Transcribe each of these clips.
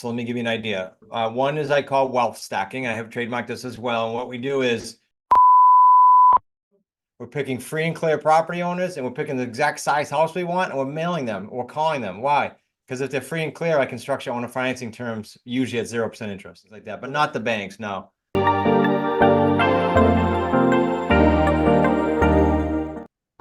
So let me give you an idea. One is I call wealth stacking. I have trademarked this as well. And what we do is we're picking free and clear property owners, and we're picking the exact size house we want, and we're mailing them or calling them. Why? Because if they're free and clear, I can structure owner financing terms usually at 0% interest, things like that, but not the banks. No.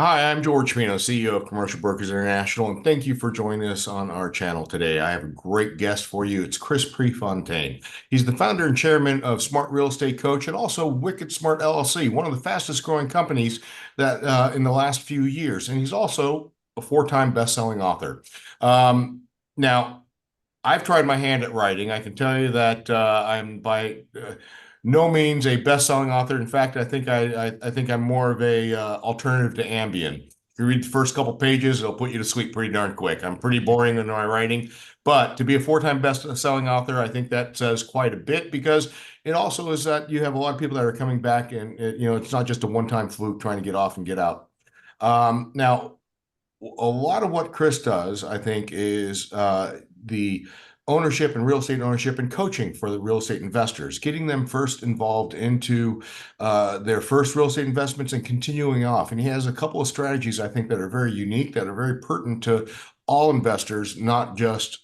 Hi, I'm George Pino, CEO of Commercial Brokers International, and thank you for joining us on our channel today. I have a great guest for you. It's Chris Prefontaine. He's the founder and chairman of Smart Real Estate Coach and also Wicked Smart LLC, one of the fastest growing companies that in the last few years. And he's also a four-time best-selling author. Now, I've tried my hand at writing. I can tell you that I'm by no means a best-selling author. In fact, I think I'm more of a alternative to Ambien. If you read the first couple pages, it'll put you to sleep pretty darn quick. I'm pretty boring in my writing, but to be a four-time best-selling author, I think that says quite a bit because it also is that you have a lot of people that are coming back, and it's not just a one-time fluke trying to get off and get out. Now, a lot of what Chris does, I think, is the ownership and real estate ownership and coaching for the real estate investors, getting them first involved into their first real estate investments and continuing off. And he has a couple of strategies, I think, that are very unique, that are very pertinent to all investors, not just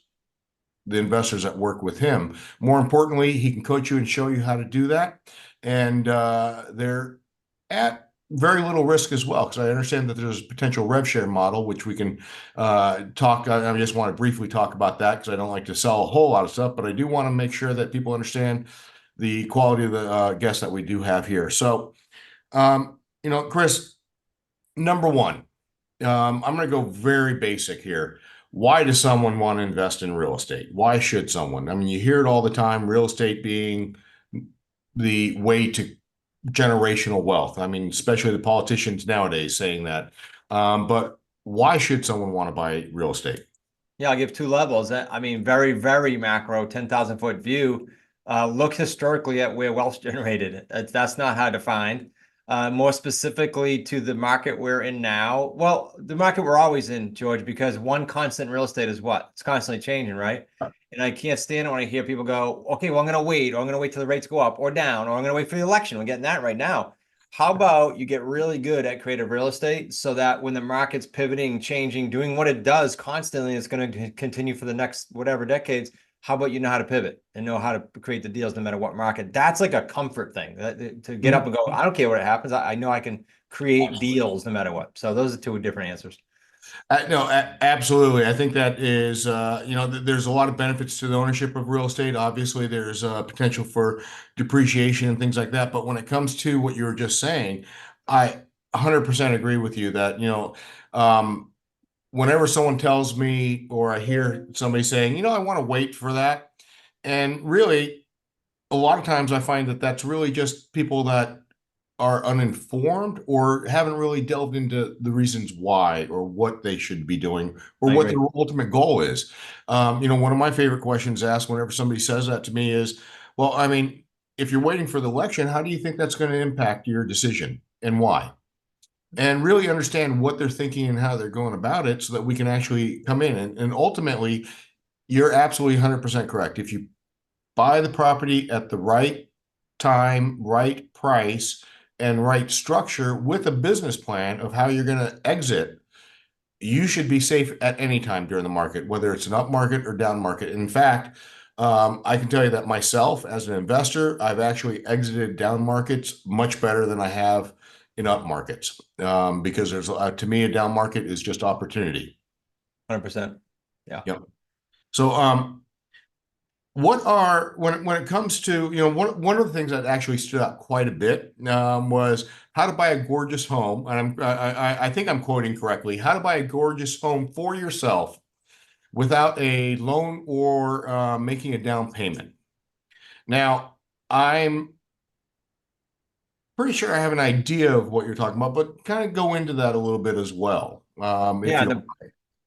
the investors that work with him. More importantly, he can coach you and show you how to do that. And they're at very little risk as well, because I understand that there's a potential rev share model, which we can talk. I just want to briefly talk about that because I don't like to sell a whole lot of stuff, but I do want to make sure that people understand the quality of the guests that we do have here. So, Chris, number one, I'm going to go very basic here. Why does someone want to invest in real estate? Why should someone? I mean, you hear it all the time, real estate being the way to generational wealth. I mean, especially the politicians nowadays saying that. But why should someone want to buy real estate? Yeah, I'll give two levels. I mean, very, very macro, 10,000 foot view. Look historically at where wealth's generated. That's not hard to find. More specifically to the market we're in now. Well, the market we're always in, George, because one constant real estate is what? It's constantly changing, right? And I can't stand it when I hear people go, okay, well, I'm going to wait, or I'm going to wait till the rates go up or down, or I'm going to wait for the election. We're getting that right now. How about you get really good at creative real estate so that when the market's pivoting, changing, doing what it does constantly, it's going to continue for the next whatever decades. How about you know how to pivot and know how to create the deals no matter what market? That's like a comfort thing to get up and go, I don't care what happens. I know I can create deals no matter what. So those are two different answers. No, absolutely. I think that is, there's a lot of benefits to the ownership of real estate. Obviously, there's potential for depreciation and things like that. But when it comes to what you were just saying, I 100% agree with you that, whenever someone tells me or I hear somebody saying, I want to wait for that. And really, a lot of times I find that that's really just people that are uninformed or haven't really delved into the reasons why or what they should be doing or I what agree. their ultimate goal is. One of my favorite questions asked whenever somebody says that to me is, well, I mean, if you're waiting for the election, how do you think that's going to impact your decision and why? And really understand what they're thinking and how they're going about it so that we can actually come in. And ultimately, you're absolutely 100% correct. If you buy the property at the right time, right price, and right structure with a business plan of how you're going to exit, you should be safe at any time during the market, whether it's an up market or down market. In fact, I can tell you that myself as an investor, I've actually exited down markets much better than I have in up markets because there's to me a down market is just opportunity. 100%. Yeah. Yep. So what are when it comes to one of the things that actually stood out quite a bit was how to buy a gorgeous home, and I think I'm quoting correctly, how to buy a gorgeous home for yourself without a loan or making a down payment. Now, I'm pretty sure I have an idea of what you're talking about, but kind of go into that a little bit as well, if Yeah. you don't.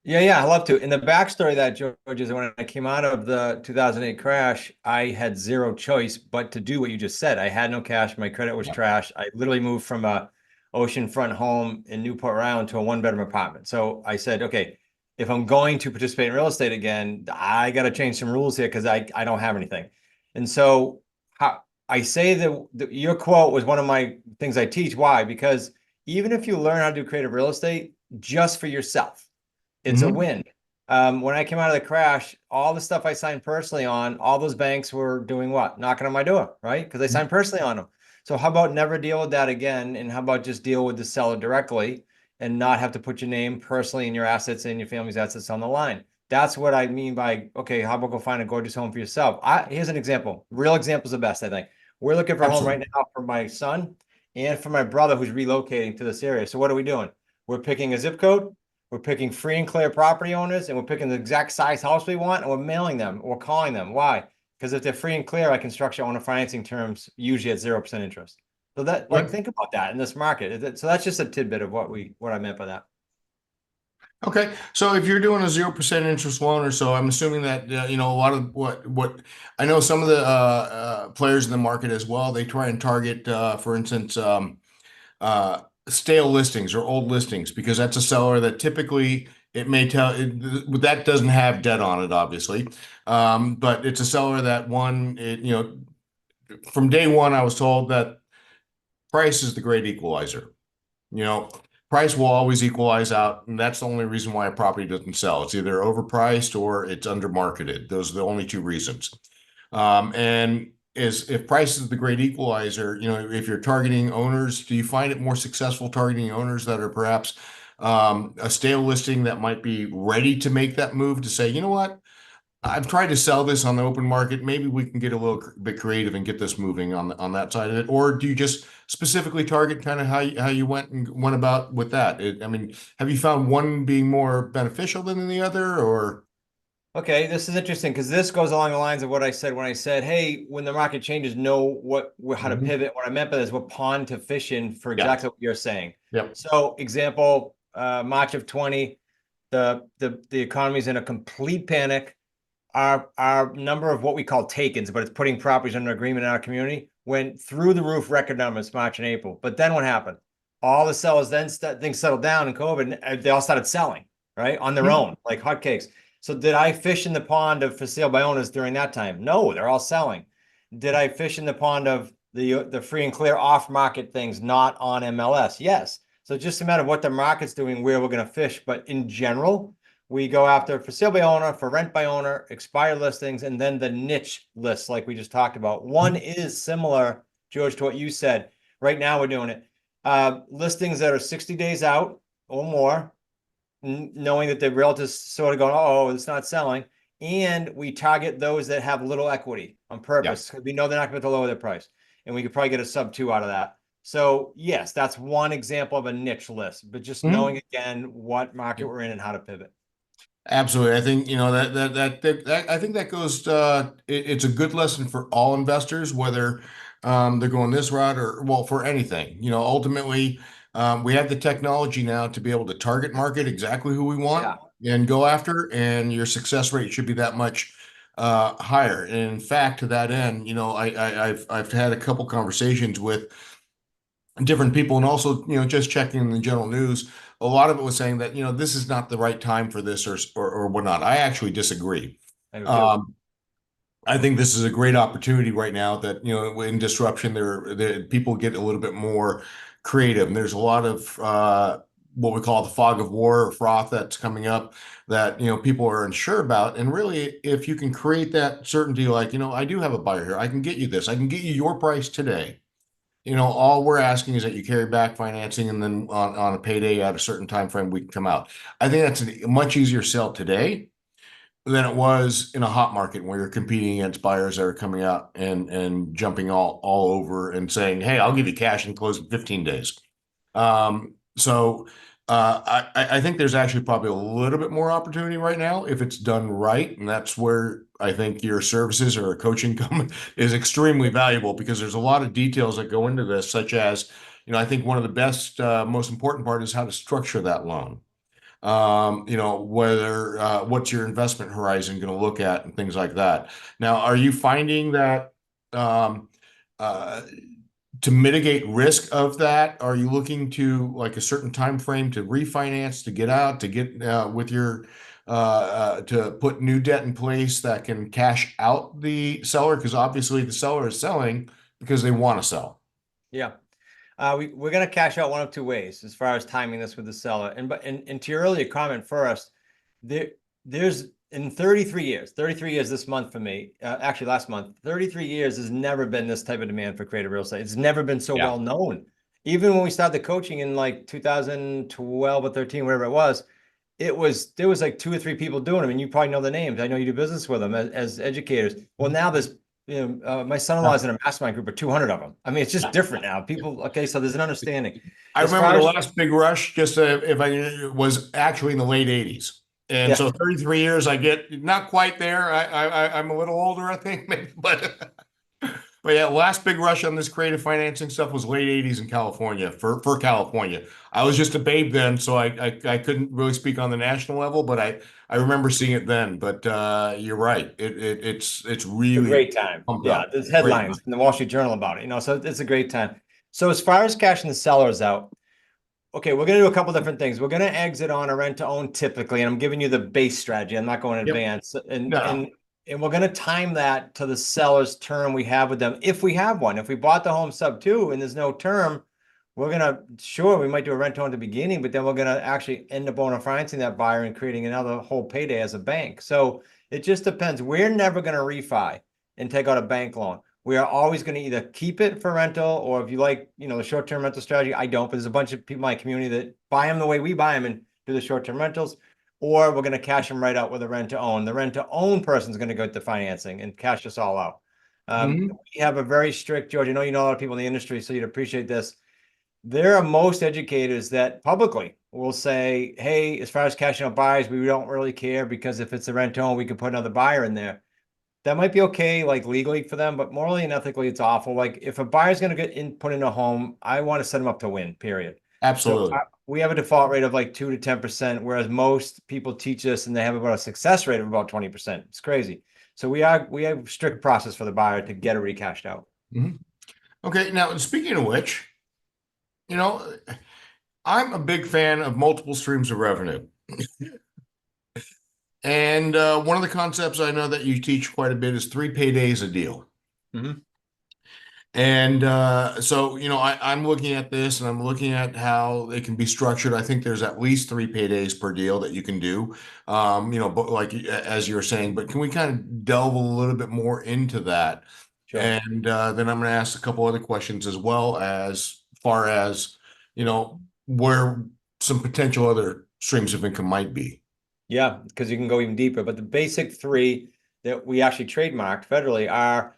Yeah, I love to. And the backstory of that, George, is when I came out of the 2008 crash, I had zero choice but to do what you just said. I had no cash. My credit was trash. I literally moved from a oceanfront home in Newport Rhode Island to a one-bedroom apartment. So I said, okay, if I'm going to participate in real estate again, I got to change some rules here because I don't have anything. And so how, I say that your quote was one of my things I teach. Why? Because even if you learn how to do creative real estate just for yourself, it's a Hmm. win. When I came out of the crash, all the stuff I signed personally on, all those banks were doing what? Knocking on my door, right? Because I signed personally on them. So how about never deal with that again? And how about just deal with the seller directly and not have to put your name personally and your assets and your family's assets on the line? That's what I mean by, okay, how about go find a gorgeous home for yourself? Here's an example. Real examples are best, I think. We're looking for a home right Absolutely. now for my son and for my brother who's relocating to this area. So what are we doing? We're picking a zip code, we're picking free and clear property owners, and we're picking the exact size house we want, and we're mailing them or calling them. Why? Because if they're free and clear, I can structure owner financing terms usually at 0% interest. So that, like, Right. think about that in this market. So that's just a tidbit of what I meant by that. Okay, so if you're doing a 0% interest loan or so, I'm assuming that a lot of what I know some of the players in the market as well, they try and target, for instance, uh, stale listings or old listings because that's a seller that typically it may tell that doesn't have debt on it, obviously, but it's a seller that from day one I was told that price is the great equalizer. You know, price will always equalize out, and that's the only reason why a property doesn't sell. It's either overpriced or it's undermarketed. Those are the only two reasons. And is if price is the great equalizer, if you're targeting owners, do you find it more successful targeting owners that are perhaps a stale listing that might be ready to make that move to say, you know what? I've tried to sell this on the open market. Maybe we can get a little bit creative and get this moving on that side of it. Or do you just specifically target kind of how you went about with that? I mean, have you found one being more beneficial than the other, or? Okay, this is interesting because this goes along the lines of what I said when I said, "Hey, when the market changes, know how to Mhm. pivot." What I meant by this, what pond to fish in for Yeah. exactly what you're saying. Yep. So, example, March of 20, the economy's in a complete panic. Our number of what we call takens, but it's putting properties under agreement in our community, went through the roof, record numbers March and April. But then what happened? All the sellers then things settled down in COVID, and they all started selling right on their Mhm. own like hotcakes. So did I fish in the pond of for sale by owners during that time? No, they're all selling. Did I fish in the pond of the free and clear off market things not on MLS? Yes. So it's just a matter of what the market's doing, where we're going to fish. But in general, we go after for sale by owner, for rent by owner, expired listings, and then the niche lists like we just talked about. One is similar, George, to what you said. Right now we're doing it. Listings that are 60 days out or more, knowing that the realtor's sort of going, oh, it's not selling. And we target those that have little equity on Yeah. purpose because we know they're not going to lower their price. And we could probably get a sub two out of that. So, yes, that's one example of a niche list, but just Mhm. knowing again what market we're in and how to pivot. Absolutely. I think, I think that goes, it's a good lesson for all investors, whether they're going this route or, well, for anything. Ultimately, we have the technology now to be able to target market exactly who we want Yeah. and go after, and your success rate should be that much higher. And in fact, to that end, I've had a couple conversations with different people and also just checking the general news. A lot of it was saying that this is not the right time for this or whatnot. I actually disagree. I do too. um, I think this is a great opportunity right now that in disruption people get a little bit more creative, and there's a lot of what we call the fog of war or froth that's coming up that people are unsure about. And really, if you can create that certainty, like I do have a buyer here, I can get you this, I can get you your price today. All we're asking is that you carry back financing, and then on a payday at a certain time frame, we can come out. I think that's a much easier sell today than it was in a hot market where you're competing against buyers that are coming out and jumping all over and saying, "Hey, I'll give you cash and close in 15 days." So I think there's actually probably a little bit more opportunity right now if it's done right, and that's where I think your services or coaching is extremely valuable because there's a lot of details that go into this, such as, I think one of the best, most important part is how to structure that loan. Whether what's your investment horizon going to look at and things like that. Now, are you finding that um, uh, to mitigate risk of that, are you looking to like a certain time frame to refinance, to get out, to get with your to put new debt in place that can cash out the seller? Because obviously the seller is selling because they want to sell. Yeah. We're going to cash out one of two ways as far as timing this with the seller. And to your earlier comment first, there there's in 33 years this month for me, actually last month, 33 years has never been this type of demand for creative real estate. It's never been so Yeah. well known. Even when we started the coaching in like 2012 or 13, whatever it was, there was like two or three people doing them, and you probably know the names. I know you do business with them as educators. Well, now there's my son-in-law is in a mastermind group of 200 of them. I mean, it's just different now. People, okay, so there's an understanding. I As remember far the as last big rush, just if I was actually in the late 80s. And yeah, so 33 years, I get not quite there. I'm a little older, I think, maybe, but yeah, last big rush on this creative financing stuff was late 80s in California for California. I was just a babe then, so I couldn't really speak on the national level, but I remember seeing it then. But you're right. It's a really great time. pumped Yeah, up. there's Great. headlines in the Wall Street Journal about it, so it's a great time. So as far as cashing the sellers out, okay, we're gonna do a couple different things. We're gonna exit on a rent to own typically, and I'm giving you the base strategy. I'm not going in Yep. advance. And No. and and we're gonna time that to the seller's term we have with them. If we have one, if we bought the home sub two and there's no term, we're gonna sure we might do a rent to own at the beginning, but then we're gonna actually end up owner financing that buyer and creating another whole payday as a bank. So it just depends. We're never gonna refi and take out a bank loan. We are always going to either keep it for rental, or if you like, the short-term rental strategy, I don't, but there's a bunch of people in my community that buy them the way we buy them and do the short-term rentals, or we're going to cash them right out with a rent to own. The rent to own person is going to go to financing and cash us all out. Mhm. We have a very strict, George, I know you know a lot of people in the industry, so you'd appreciate this. There are most educators that publicly will say, hey, as far as cashing out buyers, we don't really care because if it's a rent to own, we can put another buyer in there. That might be okay, like legally for them, but morally and ethically, it's awful. Like if a buyer's going to get put in a home, I want to set them up to win, period. So Absolutely. we have a default rate of like 2 to 10%, whereas most people teach us and they have about a success rate of about 20%. It's crazy. So we have strict process for the buyer to get it recashed out. Mhm. Okay. Now, speaking of which, you know, I'm a big fan of multiple streams of revenue. And one of the concepts I know that you teach quite a bit is 3 paydays a deal. Mm-hmm. And so, I'm looking at this and I'm looking at how it can be structured. I think there's at least 3 paydays per deal that you can do, but like as you're saying, but can we kind of delve a little bit more into that? Sure. And then I'm going to ask a couple other questions as well as far as, where some potential other streams of income might be. Yeah, because you can go even deeper. But the basic three that we actually trademarked federally are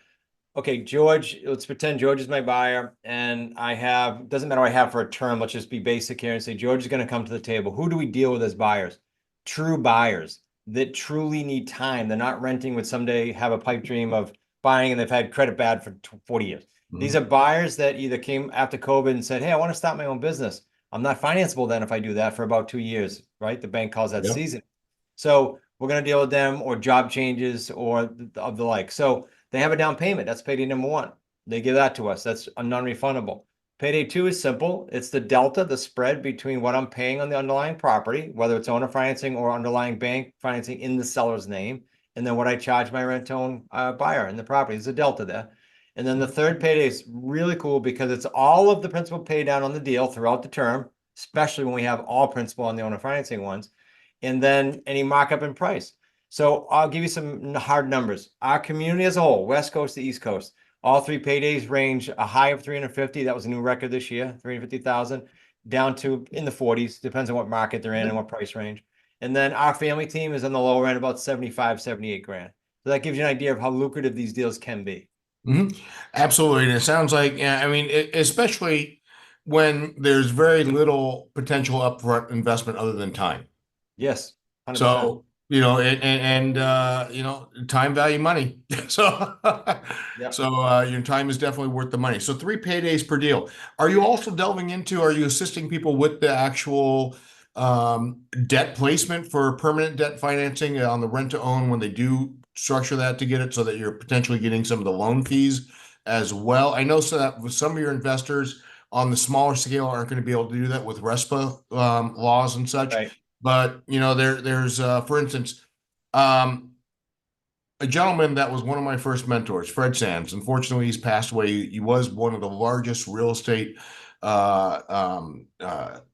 okay, George, let's pretend George is my buyer and doesn't matter what I have for a term. Let's just be basic here and say George is going to come to the table. Who do we deal with as buyers? True buyers that truly need time. They're not renting with someday have a pipe dream of buying and they've had credit bad for 40 years. These Mhm. are buyers that either came after COVID and said, hey, I want to start my own business. I'm not financeable then if I do that for about 2 years, right? The bank calls that Yep. season. So we're going to deal with them or job changes or of the like. So they have a down payment. That's payday number one. They give that to us. That's a non-refundable. Payday two is simple. It's the delta, the spread between what I'm paying on the underlying property, whether it's owner financing or underlying bank financing in the seller's name, and then what I charge my rent-to-own buyer in the property. There's a delta there. And then the third payday is really cool because it's all of the principal pay down on the deal throughout the term, especially when we have all principal on the owner financing ones, and then any markup in price. So I'll give you some hard numbers. Our community as a whole, West Coast to East Coast, all three paydays range a high of 350. That was a new record this year, 350,000, down to in the 40s. Depends on what market they're in and what price range. And then our family team is on the lower end, about 75, 78 grand. So that gives you an idea of how lucrative these deals can be. Mhm. Absolutely. And it sounds like, yeah, I mean, especially when there's very little potential upfront investment other than time. Yes, 100%. So, time value money. So, Yep. your time is definitely worth the money. So 3 paydays per deal. Are you assisting people with the actual debt placement for permanent debt financing on the rent to own when they do structure that to get it so that you're potentially getting some of the loan fees as well? I know so that with some of your investors on the smaller scale aren't going to be able to do that with RESPA laws and such. Right. But there's for instance, um, a gentleman that was one of my first mentors, Fred Sands. Unfortunately, he's passed away. He was one of the largest real estate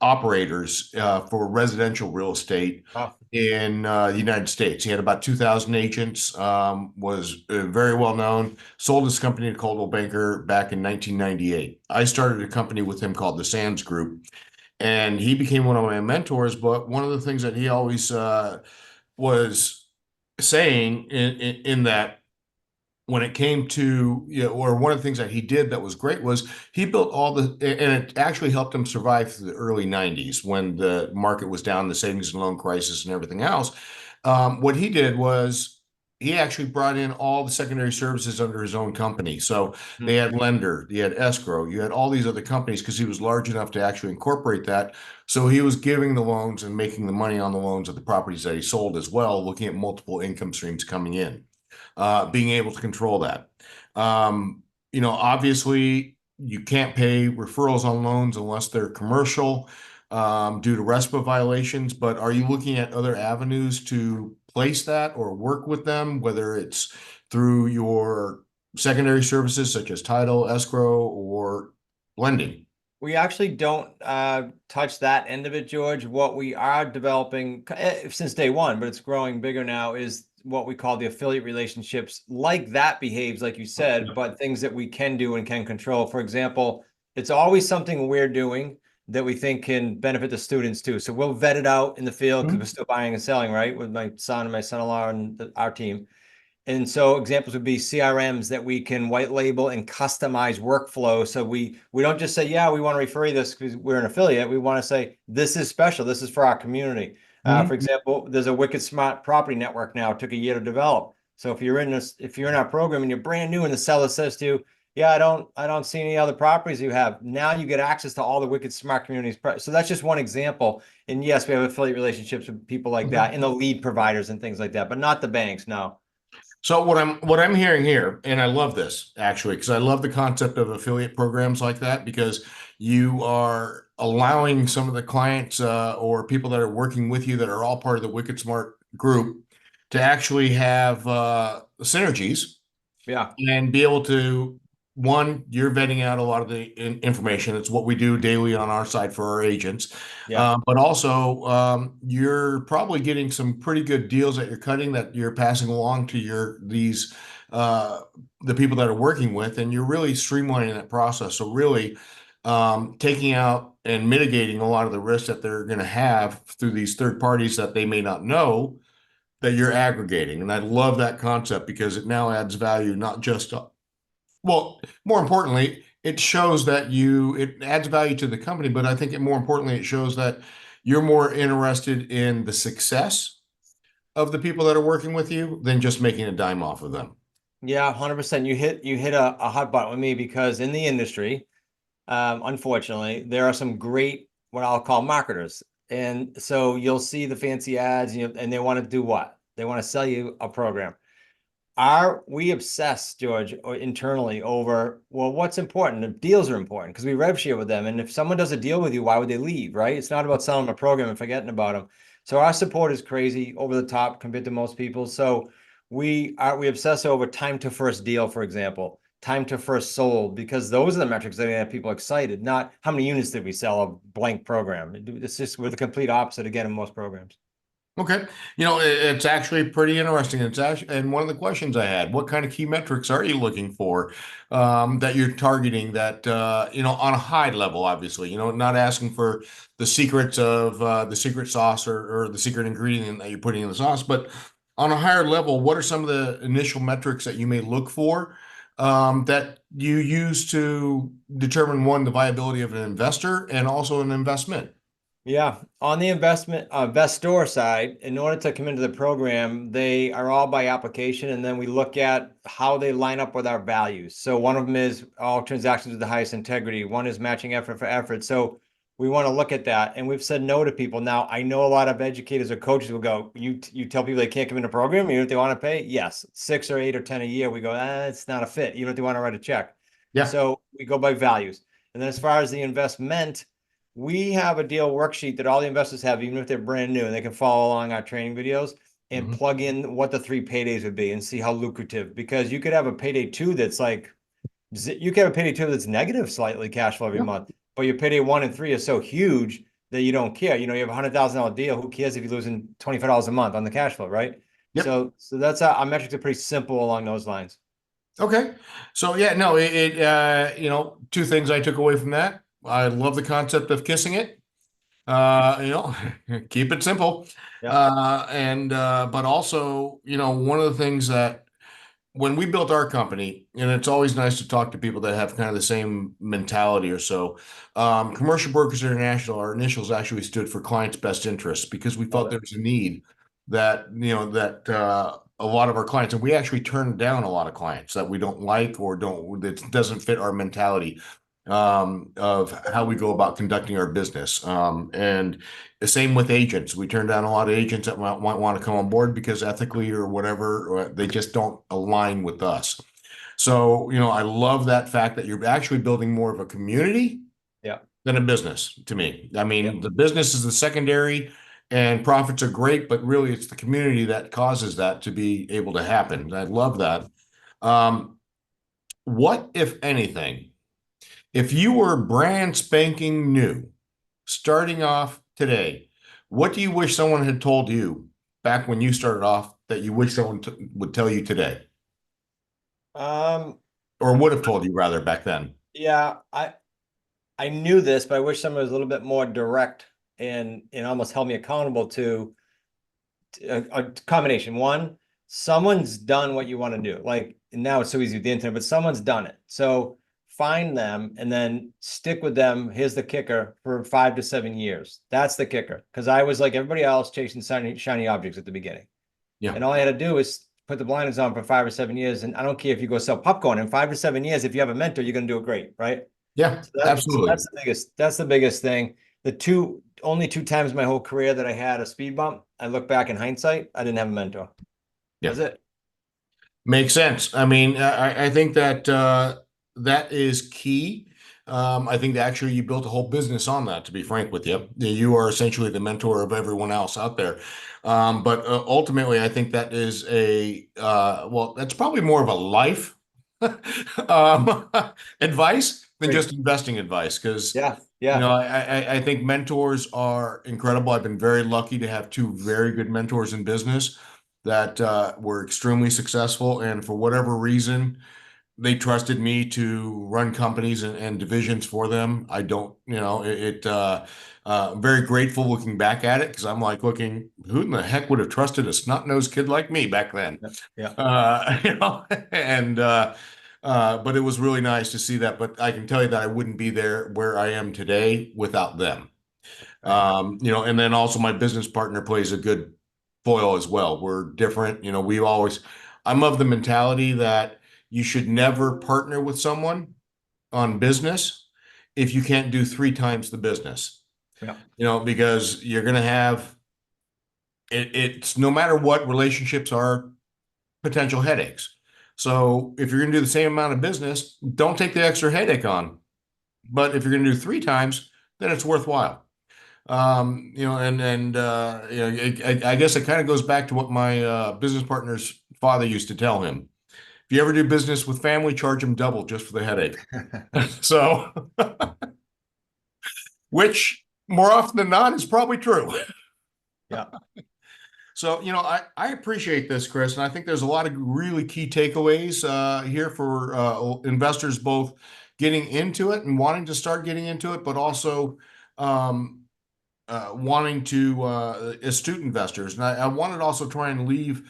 operators for residential real estate Oh, in the United States. He had about 2,000 agents, was very well known, sold his company to Coldwell Banker back in 1998. I started a company with him called the Sands Group, and he became one of my mentors. But one of the things that he always was saying in that when it came to, or one of the things that he did that was great was he built all the, and it actually helped him survive through the early 90s when the market was down, the savings and loan crisis and everything else. What he did was he actually brought in all the secondary services under his own company. So they hmm. had lender, you had escrow, you had all these other companies because he was large enough to actually incorporate that. So he was giving the loans and making the money on the loans of the properties that he sold as well, looking at multiple income streams coming in, being able to control that. Obviously, you can't pay referrals on loans unless they're commercial due to RESPA violations. But are you looking at other avenues to place that or work with them, whether it's through your secondary services such as title, escrow, or lending? We actually don't touch that end of it, George. What we are developing since day one, but it's growing bigger now, is what we call the affiliate relationships. Like that behaves, like you said, but things that we can do and can control. For example, it's always something we're doing that we think can benefit the students too. So we'll vet it out in the field because we're still buying and selling, right? With my son and my son-in-law and our team. And so examples would be CRMs that we can white label and customize workflow. So we don't just say, yeah, we want to refer you this because we're an affiliate. We want to say, this is special. This is for our community. For Mhm. example, there's a Wicked Smart property network now. It took a year to develop. So if you're in our program and you're brand new and the seller says to you, yeah, I don't see any other properties you have. Now you get access to all the Wicked Smart communities. So that's just one example. And yes, we have affiliate relationships with people like that and the lead providers and things like that, but not the banks. No. So what I'm hearing here, and I love this actually, because I love the concept of affiliate programs like that because you are allowing some of the clients or people that are working with you that are all part of the Wicked Smart group to actually have synergies Yeah. and be able to, one, you're vetting out a lot of the information. It's what we do daily on our side for our agents. Yeah. But also, you're probably getting some pretty good deals that you're cutting that you're passing along to uh, the people that are working with, and you're really streamlining that process. So really, taking out and mitigating a lot of the risks that they're going to have through these third parties that they may not know that you're aggregating. And I love that concept because it now adds value, not just, well, more importantly, it shows that it adds value to the company, but I think more importantly, it shows that you're more interested in the success of the people that are working with you than just making a dime off of them. Yeah, 100%. You hit a hot button with me because in the industry, unfortunately, there are some great what I'll call marketers. And so you'll see the fancy ads and they want to do what? They want to sell you a program. We obsess, George, or internally over, well, what's important? The deals are important because we rev share with them. And if someone does a deal with you, why would they leave, right? It's not about selling a program and forgetting about them. So our support is crazy, over the top compared to most people. So we obsess over time to first deal, for example, time to first sold, because those are the metrics that have people excited, not how many units did we sell a blank program. It's just we're the complete opposite again in most programs. Okay. It's actually pretty interesting. It's actually, and one of the questions I had, what kind of key metrics are you looking for that you're targeting that, on a high level, obviously, not asking for the secrets of the secret sauce or the secret ingredient that you're putting in the sauce, but on a higher level, what are some of the initial metrics that you may look for that you use to determine, one, the viability of an investor and also an investment? Yeah, on the investor side, in order to come into the program, they are all by application, and then we look at how they line up with our values. So one of them is all transactions with the highest integrity. One is matching effort for effort. So we want to look at that, and we've said no to people. Now, I know a lot of educators or coaches will go, you tell people they can't come into the program, even if they want to pay. Yes, 6 or 8 or 10 a year. We go, it's not a fit, even if they want to write a check. Yeah. So we go by values. And then as far as the investment, we have a deal worksheet that all the investors have, even if they're brand new, and they can follow along our training videos and Mhm. plug in what the 3 paydays would be and see how lucrative. Because you could have a payday two that's like, you could have a payday two that's negative slightly cash flow every Yeah. month, but your payday one and three are so huge that you don't care. You know, you have $100,000 deal. Who cares if you're losing $25 a month on the cash flow, right? Yep. So that's our metrics are pretty simple along those lines. Okay. So yeah, no, two things I took away from that. I love the concept of kissing it. You know, keep it simple. Yeah. But also, one of the things that when we built our company, and it's always nice to talk to people that have kind of the same mentality or so. Commercial Brokers International, our initials actually stood for clients' best interests because we Love felt it. there was a need that a lot of our clients, and we actually turned down a lot of clients that we don't like or don't that doesn't fit our mentality of how we go about conducting our business. And the same with agents. We turn down a lot of agents that might want to come on board because ethically or whatever, they just don't align with us. So, I love that fact that you're actually building more of a community Yeah. than a business to me. I Yeah. mean, the business is the secondary and profits are great, but really it's the community that causes that to be able to happen. I love that. Um, what, if anything, if you were brand spanking new, starting off today, what do you wish someone had told you back when you started off that you wish someone would tell you today, Um, or would have told you rather back then? yeah, I knew this, but I wish someone was a little bit more direct and almost held me accountable to a combination. One, someone's done what you want to do. Like now it's so easy with the internet, but someone's done it. So find them and then stick with them. Here's the kicker for 5 to 7 years. That's the kicker. Because I was like everybody else chasing shiny objects at the beginning. Yeah. And all I had to do is put the blinders on for 5 or 7 years. And I don't care if you go sell popcorn in 5 to 7 years, if you have a mentor, you're going to do it great. Right. Yeah, So absolutely. that's the biggest thing. The only 2 times in my whole career that I had a speed bump, I look back in hindsight, I didn't have a mentor. That Yeah. was it. Makes sense. I mean, I think that that is key. I think that actually you built a whole business on that, to be frank with you. You are essentially the mentor of everyone else out there. But ultimately, I think that is well, that's probably more of a life um, advice than Great. just investing advice. Because, Yeah, yeah. I think mentors are incredible. I've been very lucky to have two very good mentors in business that were extremely successful. And for whatever reason, they trusted me to run companies and divisions for them. I don't, I'm very grateful looking back at it because I'm like looking, who in the heck would have trusted a snot-nosed kid like me back then? Yeah, yeah. You know, and but it was really nice to see that. But I can tell you that I wouldn't be there where I am today without them. Right. And then also my business partner plays a good foil as well. We're different. I'm of the mentality that you should never partner with someone on business if you can't do three times the business, Yeah. because you're going to have it's no matter what relationships are potential headaches. So if you're going to do the same amount of business, don't take the extra headache on. But if you're going to do three times, then it's worthwhile. I guess it kind of goes back to what my business partner's father used to tell him. If you ever do business with family, charge them double just for the headache. So, which more often than not is probably true. Yeah. So, I appreciate this, Chris, and I think there's a lot of really key takeaways here for investors, both getting into it and wanting to start getting into it, but also um, wanting to astute investors. And I wanted to also try and leave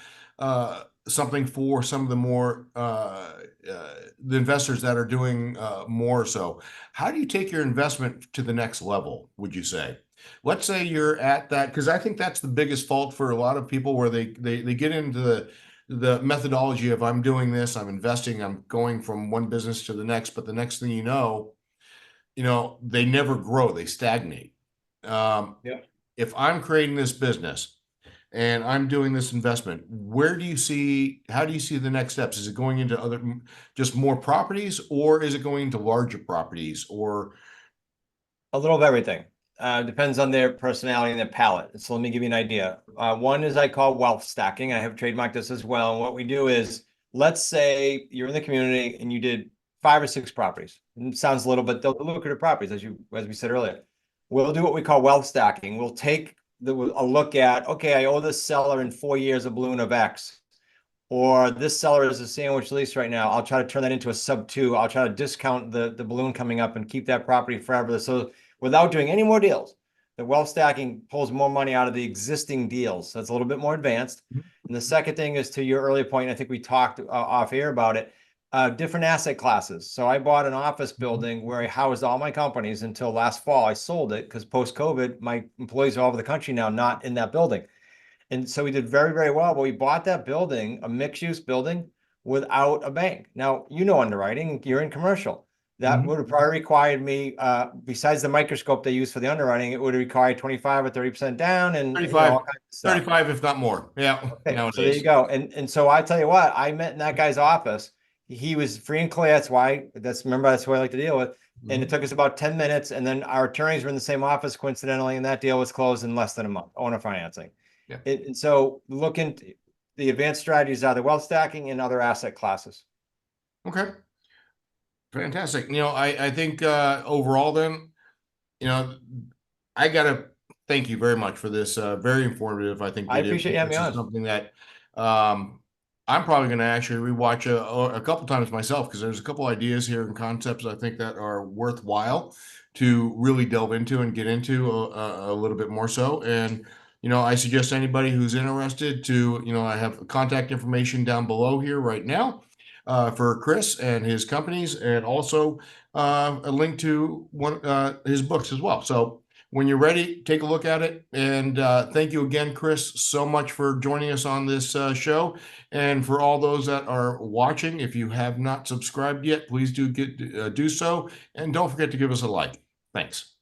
something for some of the more the investors that are doing more so. How do you take your investment to the next level, would you say? Let's say you're at that, because I think that's the biggest fault for a lot of people where they get into the methodology of I'm doing this, I'm investing, I'm going from one business to the next, but the next thing they never grow, they stagnate. Um, Yeah. if I'm creating this business and I'm doing this investment, how do you see the next steps? Is it going into just more properties, or is it going into larger properties, or? A little of everything. depends on their personality and their palate. So let me give you an idea. One is I call wealth stacking. I have trademarked this as well. And what we do is, let's say you're in the community and you did 5 or 6 properties. It sounds little, but they're lucrative properties, as we said earlier. We'll do what we call wealth stacking. We'll take a look at, okay, I owe this seller in 4 years a balloon of X, or this seller is a sandwich lease right now. I'll try to turn that into a sub 2. I'll try to discount the balloon coming up and keep that property forever. So without doing any more deals, the wealth stacking pulls more money out of the existing deals. So it's a little bit more advanced. And the second thing is, to your earlier point, I think we talked off air about it, different asset classes. So I bought an office building where I housed all my companies until last fall. I sold it because post-COVID, my employees are all over the country now, not in that building. And so we did very, very well. But we bought that building, a mixed-use building, without a bank. Now, underwriting, you're in commercial. That would have probably required me, besides the microscope they use for the underwriting, it would have required 25 or 30% down and 35, all kinds of stuff. 35, if not more. Yeah. Okay, so there you go. And so I tell you what, I met in that guy's office. He was free and clear. That's why, remember, that's who I like to deal with. And it took us about 10 minutes. And then our attorneys were in the same office, coincidentally, and that deal was closed in less than a month, owner financing. Yeah. And so look into the advanced strategies, are the wealth stacking and other asset classes. Okay. Fantastic. I think overall then, I got to thank you very much for this. Very informative, I think. I appreciate you having me this on. is something that I'm probably going to actually rewatch a couple times myself, because there's a couple ideas here and concepts I think that are worthwhile to really delve into and get into a little bit more so. And I suggest anybody who's interested to, I have contact information down below here right now for Chris and his companies, and also a link to one his books as well. So when you're ready, take a look at it. And thank you again, Chris, so much for joining us on this show. And for all those that are watching, if you have not subscribed yet, please do so. And don't forget to give us a like. Thanks.